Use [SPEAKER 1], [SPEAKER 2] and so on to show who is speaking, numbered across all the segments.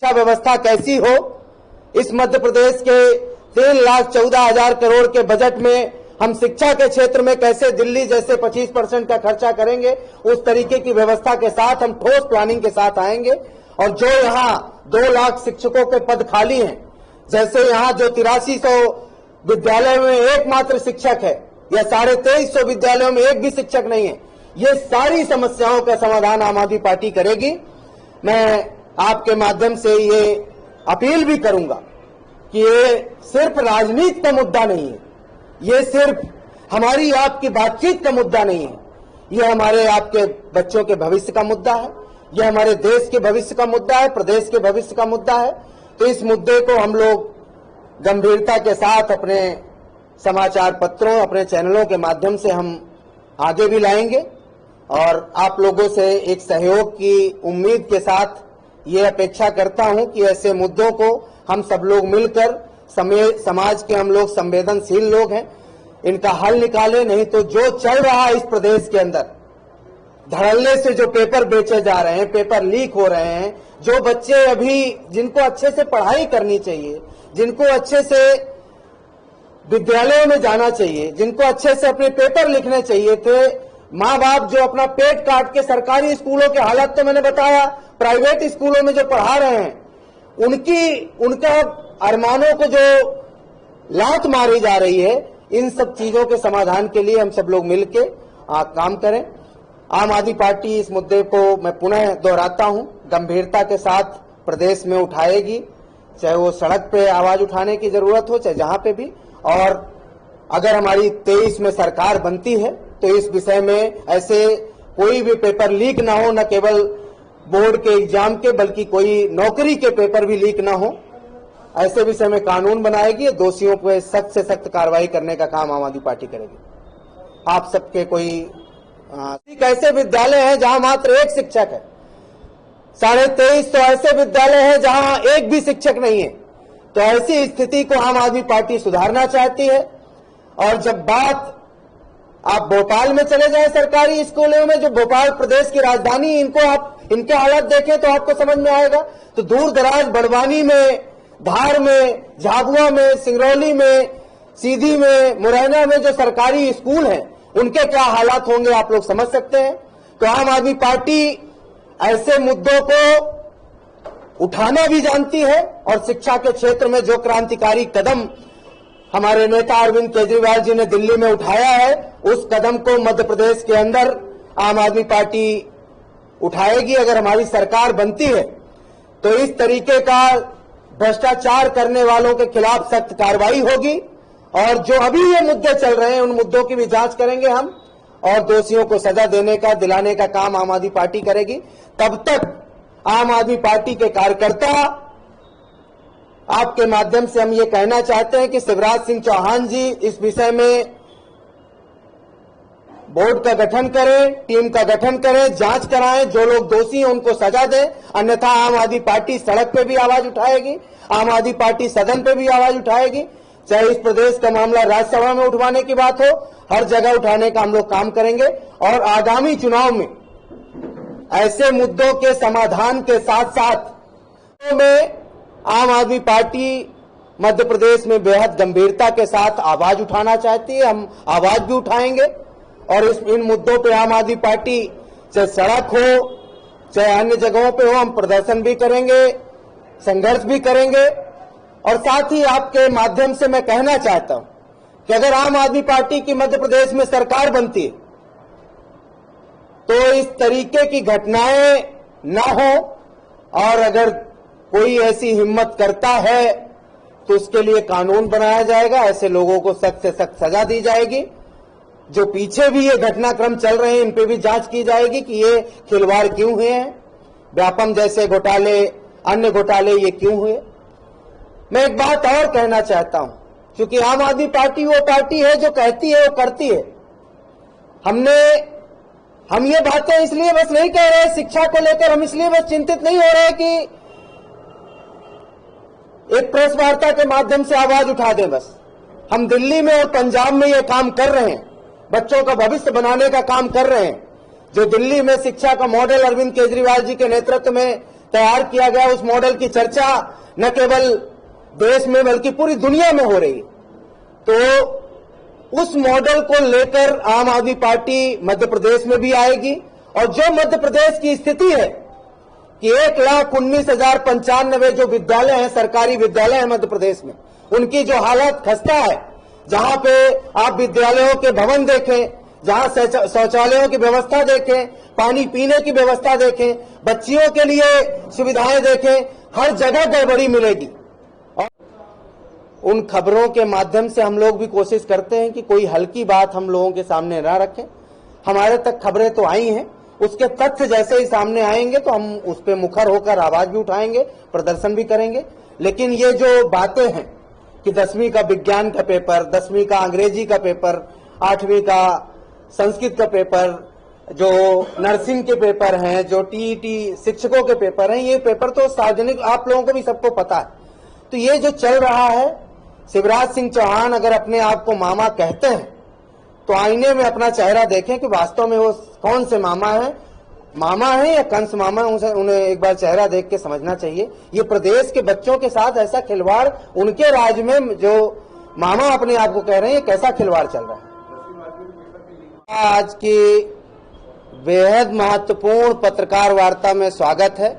[SPEAKER 1] शिक्षा व्यवस्था कैसी हो। इस मध्य प्रदेश के 3,14,000 करोड़ के बजट में हम शिक्षा के क्षेत्र में कैसे दिल्ली जैसे 25% का खर्चा करेंगे, उस तरीके की व्यवस्था के साथ हम ठोस प्लानिंग के साथ आएंगे। और जो यहाँ 2 लाख शिक्षकों के पद खाली हैं, जैसे यहाँ जो 8300 विद्यालयों में एकमात्र शिक्षक है या 2350 विद्यालयों में एक भी शिक्षक नहीं है, ये सारी समस्याओं का समाधान आम आदमी पार्टी करेगी। मैं आपके माध्यम से ये अपील भी करूंगा कि ये सिर्फ राजनीति का मुद्दा नहीं है, ये सिर्फ हमारी आपकी बातचीत का मुद्दा नहीं है, ये हमारे आपके बच्चों के भविष्य का मुद्दा है, ये हमारे देश के भविष्य का मुद्दा है, प्रदेश के भविष्य का मुद्दा है। तो इस मुद्दे को हम लोग गंभीरता के साथ अपने समाचार पत्रों, अपने चैनलों के माध्यम से हम आगे भी लाएंगे और आप लोगों से एक सहयोग की उम्मीद के साथ ये अपेक्षा करता हूं कि ऐसे मुद्दों को हम सब लोग मिलकर, समाज के हम लोग संवेदनशील लोग हैं, इनका हल निकालें। नहीं तो जो चल रहा है इस प्रदेश के अंदर, धड़ल्ले से जो पेपर बेचे जा रहे हैं, पेपर लीक हो रहे हैं, जो बच्चे अभी जिनको अच्छे से पढ़ाई करनी चाहिए, जिनको अच्छे से विद्यालयों में जाना चाहिए, जिनको अच्छे से अपने पेपर लिखने चाहिए थे, माँ बाप जो अपना पेट काट के सरकारी स्कूलों की हालत तो मैंने बताया, प्राइवेट स्कूलों में जो पढ़ा रहे हैं, उनका अरमानों को जो लात मारी जा रही है, इन सब चीजों के समाधान के लिए हम सब लोग मिलके काम करें। आम आदमी पार्टी इस मुद्दे को मैं पुनः दोहराता हूं, गंभीरता के साथ प्रदेश में उठाएगी, चाहे वो सड़क पे आवाज उठाने की जरूरत हो, चाहे जहां पे भी। और अगर हमारी 23 में सरकार बनती है तो इस विषय में ऐसे कोई भी पेपर लीक ना हो, न केवल बोर्ड के एग्जाम के बल्कि कोई नौकरी के पेपर भी लीक ना हो, ऐसे विषय में कानून बनाएगी। दोषियों पर सख्त से सख्त कार्रवाई करने का काम आम आदमी पार्टी करेगी। आप सबके कोई ऐसे विद्यालय हैं जहां मात्र एक शिक्षक है, 2350 ऐसे विद्यालय हैं जहां एक भी शिक्षक नहीं है। तो ऐसी स्थिति को आम आदमी पार्टी सुधारना चाहती है। और जब बात आप भोपाल में चले जाएं, सरकारी स्कूलों में, जो भोपाल प्रदेश की राजधानी, इनके हालत देखें तो आपको समझ में आएगा। तो दूर दराज बड़वानी में, धार में, झाबुआ में, सिंगरौली में, सीधी में, मुरैना में जो सरकारी स्कूल हैं, उनके क्या हालात होंगे आप लोग समझ सकते हैं। तो आम आदमी पार्टी ऐसे मुद्दों को उठाना भी जानती है और शिक्षा के क्षेत्र में जो क्रांतिकारी कदम हमारे नेता अरविंद केजरीवाल जी ने दिल्ली में उठाया है, उस कदम को मध्य प्रदेश के अंदर आम आदमी पार्टी उठाएगी। अगर हमारी सरकार बनती है तो इस तरीके का भ्रष्टाचार करने वालों के खिलाफ सख्त कार्रवाई होगी और जो अभी ये मुद्दे चल रहे हैं उन मुद्दों की भी जांच करेंगे हम और दोषियों को सजा देने का, दिलाने का काम आम आदमी पार्टी करेगी। तब तक आम आदमी पार्टी के कार्यकर्ता, आपके माध्यम से हम ये कहना चाहते हैं कि शिवराज सिंह चौहान जी इस विषय में बोर्ड का गठन करें, टीम का गठन करें, जांच कराएं, जो लोग दोषी हैं उनको सजा दें। अन्यथा आम आदमी पार्टी सड़क पे भी आवाज उठाएगी, आम आदमी पार्टी सदन पे भी आवाज उठाएगी। चाहे इस प्रदेश का मामला राज्यसभा में उठवाने की बात हो, हर जगह उठाने का हम लोग काम करेंगे। और आगामी चुनाव में ऐसे मुद्दों के समाधान के साथ साथ में आम आदमी पार्टी मध्य प्रदेश में बेहद गंभीरता के साथ आवाज उठाना चाहती है। हम आवाज भी उठाएंगे और इन मुद्दों पे आम आदमी पार्टी चाहे सड़क हो चाहे अन्य जगहों पे हो, हम प्रदर्शन भी करेंगे, संघर्ष भी करेंगे। और साथ ही आपके माध्यम से मैं कहना चाहता हूं कि अगर आम आदमी पार्टी की मध्य प्रदेश में सरकार बनती है तो इस तरीके की घटनाएं ना हो, और अगर कोई ऐसी हिम्मत करता है तो उसके लिए कानून बनाया जाएगा, ऐसे लोगों को सख्त से सख्त सजा दी जाएगी। जो पीछे भी ये घटनाक्रम चल रहे हैं इन पे भी जांच की जाएगी कि ये खिलवाड़ क्यों हुए हैं, व्यापम जैसे घोटाले, अन्य घोटाले ये क्यों हुए। मैं एक बात और कहना चाहता हूं, क्योंकि आम आदमी पार्टी वो पार्टी है जो कहती है वो करती है। हम ये बातें इसलिए बस नहीं कह रहे, शिक्षा को लेकर हम इसलिए बस चिंतित नहीं हो रहे कि एक प्रेस वार्ता के माध्यम से आवाज उठा दें। बस हम दिल्ली में और पंजाब में ये काम कर रहे हैं, बच्चों का भविष्य बनाने का काम कर रहे हैं। जो दिल्ली में शिक्षा का मॉडल अरविंद केजरीवाल जी के नेतृत्व में तैयार किया गया, उस मॉडल की चर्चा न केवल देश में बल्कि पूरी दुनिया में हो रही है। तो उस मॉडल को लेकर आम आदमी पार्टी मध्य प्रदेश में भी आएगी। और जो मध्य प्रदेश की स्थिति है कि 1,19,095 जो विद्यालय हैं, सरकारी विद्यालय हैं मध्य प्रदेश में, उनकी जो हालत खस्ता है, जहां पे आप विद्यालयों के भवन देखें, जहां शौचालयों की व्यवस्था देखें, पानी पीने की व्यवस्था देखें, बच्चियों के लिए सुविधाएं देखें, हर जगह गड़बड़ी मिलेगी। और उन खबरों के माध्यम से हम लोग भी कोशिश करते हैं कि कोई हल्की बात हम लोगों के सामने ना रखें। हमारे तक खबरें तो आई हैं, उसके तथ्य जैसे ही सामने आएंगे तो हम उस पर मुखर होकर आवाज भी उठाएंगे, प्रदर्शन भी करेंगे। लेकिन ये जो बातें हैं कि 10वीं का विज्ञान का पेपर, 10वीं का अंग्रेजी का पेपर, 8वीं का संस्कृत का पेपर, जो नर्सिंग के पेपर हैं, जो टीईटी शिक्षकों के पेपर हैं, ये पेपर तो सार्वजनिक आप लोगों को भी सबको पता है। तो ये जो चल रहा है, शिवराज सिंह चौहान अगर अपने आप को मामा कहते हैं तो आईने में अपना चेहरा देखें कि वास्तव में वो कौन से मामा है या कंस मामा, उन्हें एक बार चेहरा देख के समझना चाहिए। ये प्रदेश के बच्चों के साथ ऐसा खिलवाड़, उनके राज में जो मामा अपने आप को कह रहे हैं, ये कैसा खिलवाड़ चल रहा है। आज की बेहद महत्वपूर्ण पत्रकार वार्ता में स्वागत है।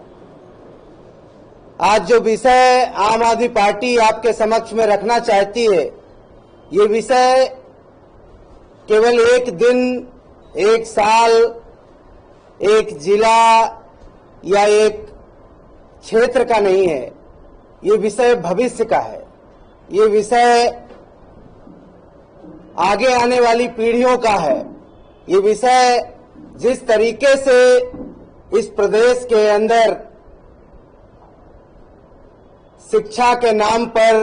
[SPEAKER 1] आज जो विषय आम आदमी पार्टी आपके समक्ष में रखना चाहती है, ये विषय केवल एक दिन, एक साल, एक जिला या एक क्षेत्र का नहीं है। ये विषय भविष्य का है। ये विषय आगे आने वाली पीढ़ियों का है। ये विषय जिस तरीके से इस प्रदेश के अंदर शिक्षा के नाम पर,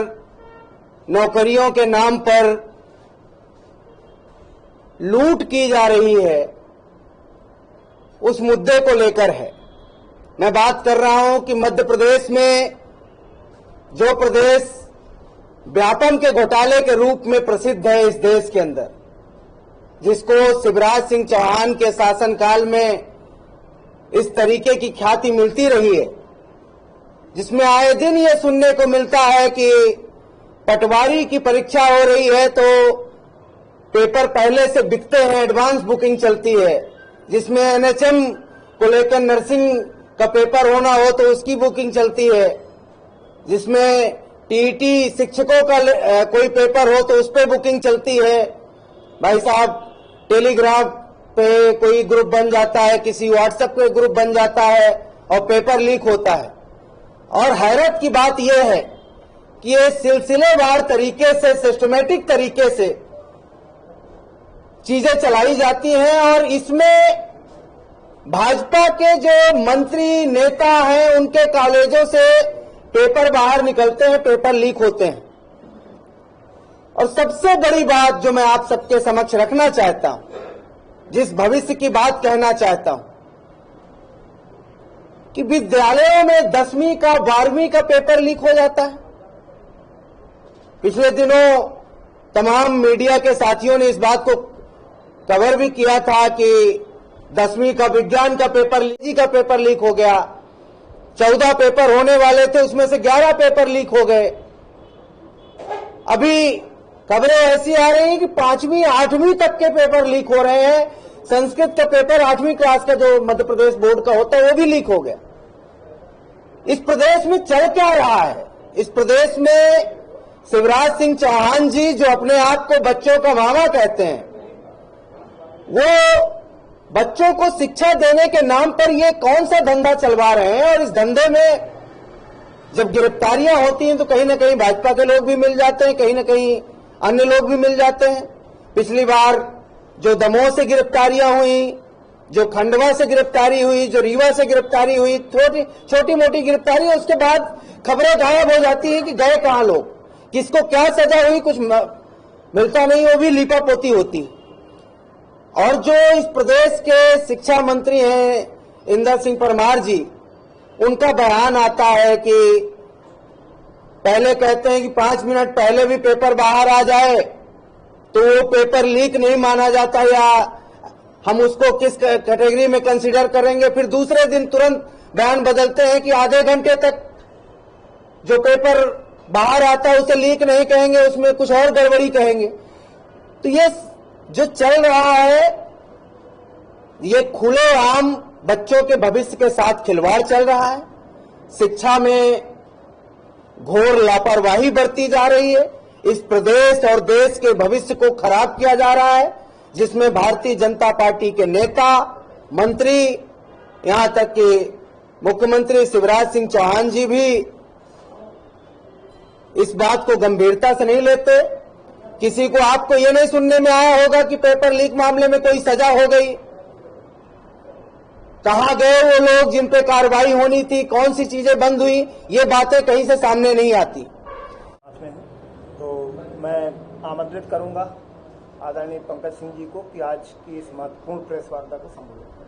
[SPEAKER 1] नौकरियों के नाम पर लूट की जा रही है, उस मुद्दे को लेकर है। मैं बात कर रहा हूं कि मध्य प्रदेश में जो प्रदेश व्यापम के घोटाले के रूप में प्रसिद्ध है इस देश के अंदर, जिसको शिवराज सिंह चौहान के शासनकाल में इस तरीके की ख्याति मिलती रही है, जिसमें आए दिन ये सुनने को मिलता है कि पटवारी की परीक्षा हो रही है तो पेपर पहले से बिकते हैं, एडवांस बुकिंग चलती है, जिसमें एनएचएम को लेकर नर्सिंग का पेपर होना हो तो उसकी बुकिंग चलती है, जिसमें टीईटी शिक्षकों का कोई पेपर हो तो उस पर बुकिंग चलती है। भाई साहब, टेलीग्राफ पे कोई ग्रुप बन जाता है, किसी व्हाट्सएप पे ग्रुप बन जाता है और पेपर लीक होता है। और हैरत की बात यह है कि ये सिलसिलेवार तरीके से, सिस्टमेटिक तरीके से चीजें चलाई जाती हैं और इसमें भाजपा के जो मंत्री नेता हैं, उनके कॉलेजों से पेपर बाहर निकलते हैं, पेपर लीक होते हैं। और सबसे बड़ी बात जो मैं आप सबके समक्ष रखना चाहता हूं, जिस भविष्य की बात कहना चाहता हूं, कि विद्यालयों में 10वीं का 12वीं का पेपर लीक हो जाता है। पिछले दिनों तमाम मीडिया के साथियों ने इस बात को कवर भी किया था कि 10वीं का विज्ञान का पेपर लीक हो गया। 14 पेपर होने वाले थे, उसमें से 11 पेपर लीक हो गए। अभी खबरें ऐसी आ रही हैं कि 5वीं 8वीं तक के पेपर लीक हो रहे हैं। संस्कृत का पेपर 8वीं क्लास का जो मध्य प्रदेश बोर्ड का होता है वो भी लीक हो गया। इस प्रदेश में चल क्या रहा है? इस प्रदेश में शिवराज सिंह चौहान जी, जो अपने आप को बच्चों का मामा कहते हैं, वो बच्चों को शिक्षा देने के नाम पर ये कौन सा धंधा चलवा रहे हैं। और इस धंधे में जब गिरफ्तारियां होती हैं तो कहीं ना कहीं भाजपा के लोग भी मिल जाते हैं, कहीं ना कहीं अन्य लोग भी मिल जाते हैं। पिछली बार जो दमोह से गिरफ्तारियां हुई, जो खंडवा से गिरफ्तारी हुई, जो रीवा से गिरफ्तारी हुई, छोटी मोटी गिरफ्तारी, उसके बाद खबरें गायब हो जाती हैं कि गए कहां लोग, किसको क्या सजा हुई, कुछ मिलता नहीं, वो भी लीपापोती होती। और जो इस प्रदेश के शिक्षा मंत्री हैं इंदर सिंह परमार जी, उनका बयान आता है कि पहले कहते हैं कि 5 मिनट पहले भी पेपर बाहर आ जाए तो वो पेपर लीक नहीं माना जाता, या हम उसको किस कैटेगरी में कंसीडर करेंगे। फिर दूसरे दिन तुरंत बयान बदलते हैं कि आधे घंटे तक जो पेपर बाहर आता है उसे लीक नहीं कहेंगे, उसमें कुछ और गड़बड़ी कहेंगे। तो ये जो चल रहा है ये खुले आम बच्चों के भविष्य के साथ खिलवाड़ चल रहा है। शिक्षा में घोर लापरवाही बरती जा रही है। इस प्रदेश और देश के भविष्य को खराब किया जा रहा है, जिसमें भारतीय जनता पार्टी के नेता, मंत्री, यहां तक कि मुख्यमंत्री शिवराज सिंह चौहान जी भी इस बात को गंभीरता से नहीं लेते। किसी को आपको यह नहीं सुनने में आया होगा कि पेपर लीक मामले में कोई सजा हो गई। कहां गए वो लोग जिन पे कार्रवाई होनी थी, कौन सी चीजें बंद हुई, ये बातें कहीं से सामने नहीं आती।
[SPEAKER 2] तो मैं आमंत्रित करूंगा आदरणीय पंकज सिंह जी को कि आज की इस महत्वपूर्ण प्रेस वार्ता को संबोधित